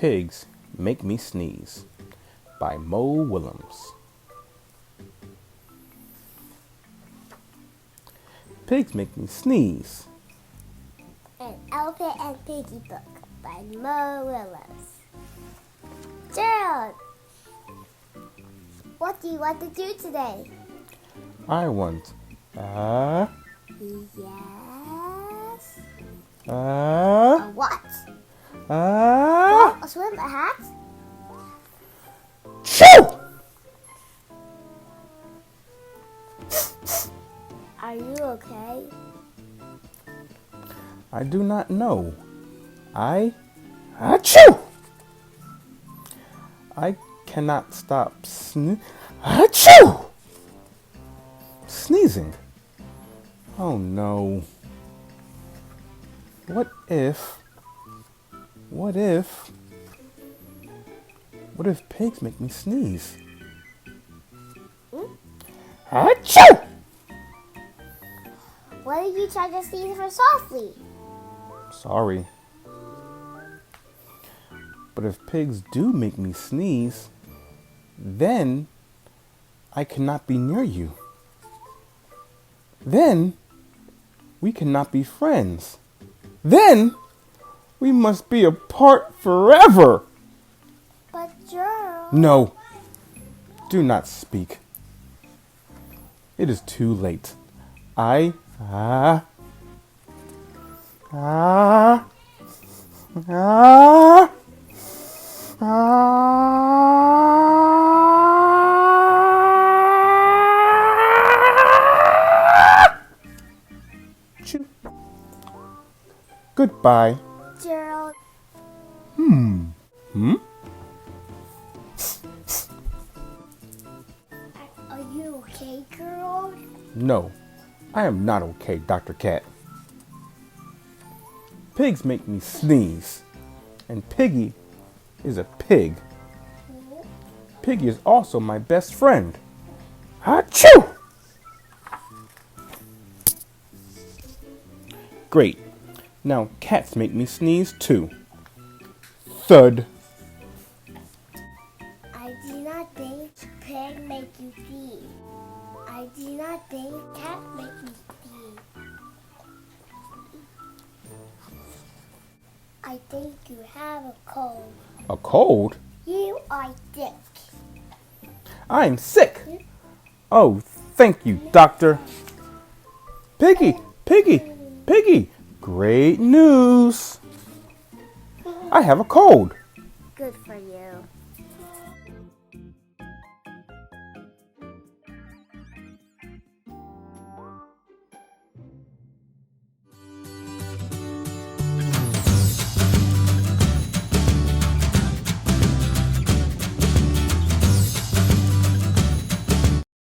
Pigs Make Me Sneeze by Mo Willems. Pigs Make Me Sneeze. An Elephant and Piggie book by Mo Willems. Gerald, what do you want to do today? I want Yes. a What? a A swim, a hat? chew. Are you okay? I do not know. Achoo! I cannot stop achoo! Sneezing. Oh no. What if pigs make me sneeze? Achoo! Why did you try to sneeze for softly? Sorry. But if pigs do make me sneeze, then I cannot be near you. Then we cannot be friends. Then we must be apart forever. But Gerald... No, do not speak. It is too late. Choo. Goodbye. Gerald... Are you okay, Gerald? No, I am not okay, Dr. Cat. Pigs make me sneeze, and Piggie is a pig. Piggie is also my best friend. Achoo! Great. Now cats make me sneeze too. Thud. I do not think pig make you sneeze. I do not think cat make you sneeze. I think you have a cold. A cold? You are sick. I'm sick. Oh, thank you, doctor. Piggie, great news. I have a cold. Good for you.